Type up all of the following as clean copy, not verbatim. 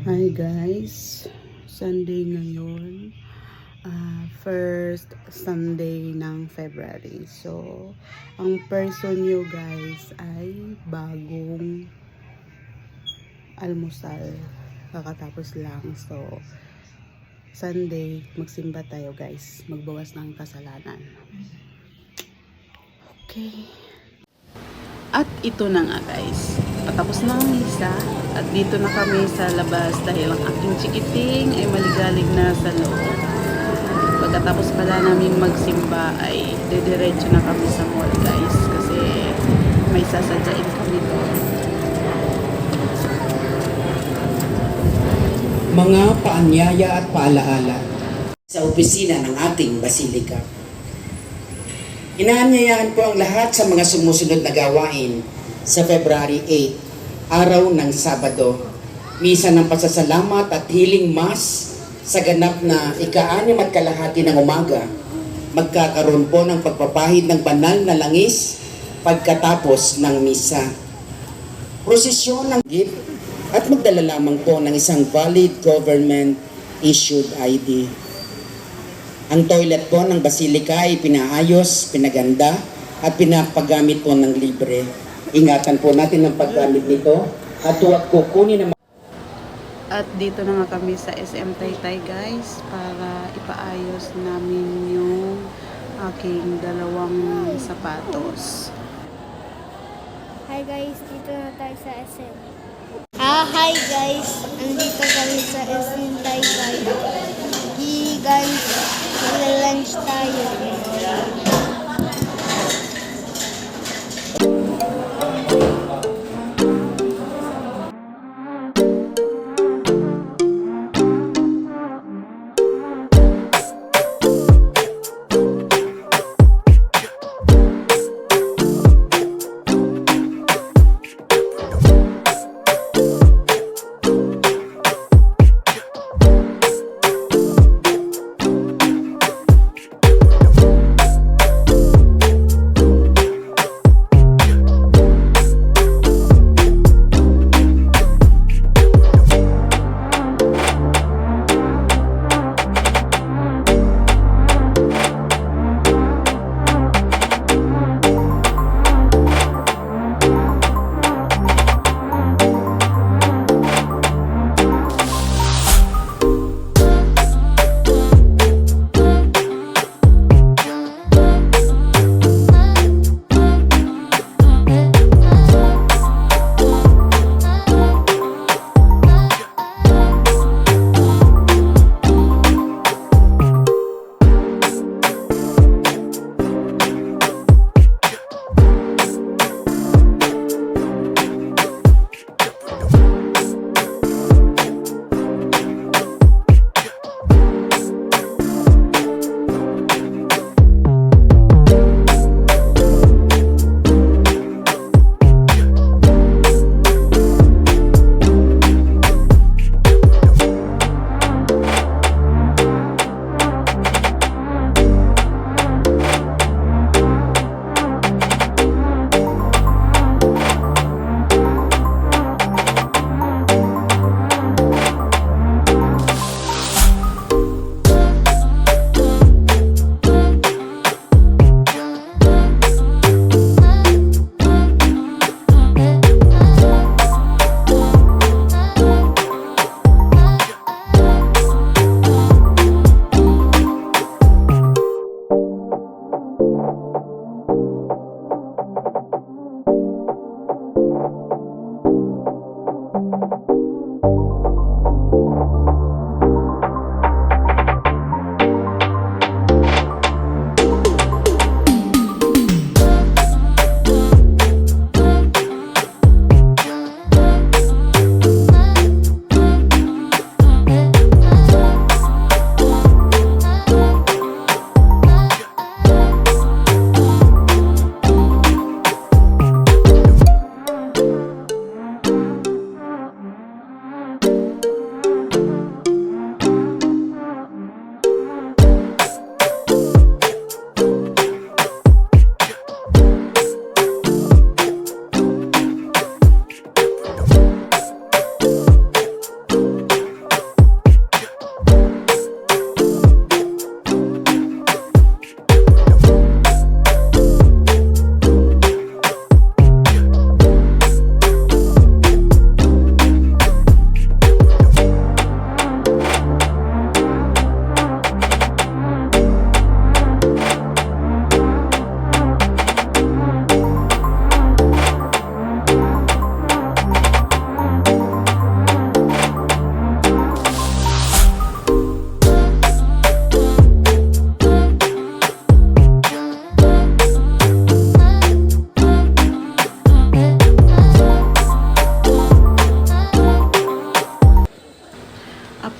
Hi guys, Sunday ngayon, first Sunday ng February. So, ang person nyo guys ay bagong almusal. Kakatapos lang. So, Sunday, magsimba tayo guys. Magbawas ng kasalanan. Okay. At ito na nga guys, patapos na ang misa at dito na kami sa labas dahil ang aking chikiting ay maligalig na sa loob. Pagkatapos pala namin magsimba ay dediretso na kami sa mall guys kasi may sasadyain kami doon. Mga paanyaya at paalaala sa opisina ng ating basilika. Inaanyayahan ko ang lahat sa mga sumusunod na gawain sa February 8, araw ng Sabado, misa ng pasasalamat at healing mass sa ganap na ika-6 at kalahati ng umaga. Magkakaroon po ng pagpapahid ng banal na langis pagkatapos ng misa. Prosesyon ng gift at magdala lamang po ng isang valid government issued ID. Ang toilet po ng basilika ay pinaayos, pinaganda, at pinapagamit po ng libre. Ingatan po natin ang paggamit nito at huwag kukunin ng At dito na nga kami sa SM Taytay guys para ipaayos namin yung aking dalawang sapatos. Hi guys, dito na tayo sa SM. Hi guys, andito kami sa SM Taytay. Guys, mag-lunch tayo.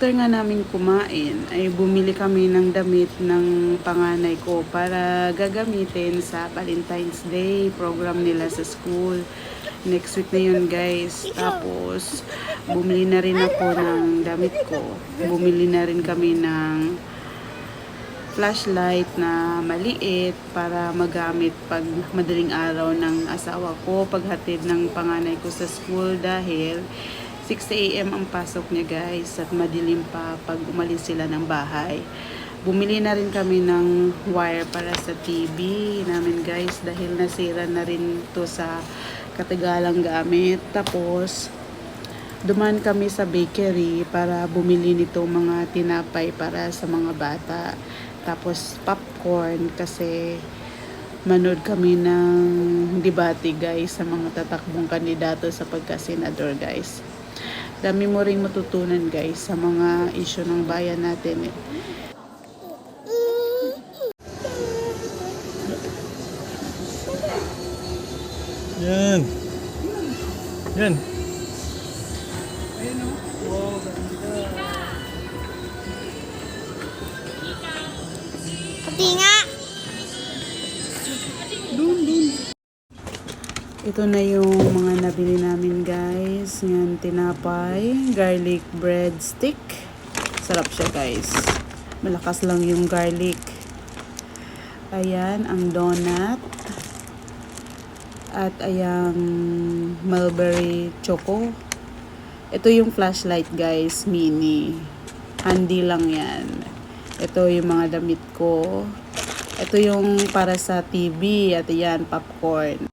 after nga namin kumain, ay bumili kami ng damit ng panganay ko para gagamitin sa Valentine's Day program nila sa school. Next week na yun guys. Tapos, bumili na rin ako ng damit ko. Bumili na rin kami ng flashlight na maliit para magamit pag madaling araw ng asawa ko, paghatid ng panganay ko sa school dahil 6 AM ang pasok niya guys at madilim pa pag umalis sila ng bahay. Bumili na rin kami ng wire para sa TV namin guys dahil nasira na rin to sa katagalang gamit. Tapos dumaan kami sa bakery para bumili nitong mga tinapay para sa mga bata. Tapos popcorn kasi manood kami ng debate guys sa mga tatakbong kandidato sa pagka-senador guys. Dami mo ring matutunan guys sa mga issue ng bayan natin. Yan. Yan. Pati nga. Ito na yung mga nabili namin guys. Yan, tinapay, garlic bread stick. Sarap siya guys. Malakas lang yung garlic. Ayan, ang donut. At ayang mulberry choco. Ito yung flashlight guys, mini. Handy lang yan. Ito yung mga damit ko. Ito yung para sa TV. At yan, popcorn.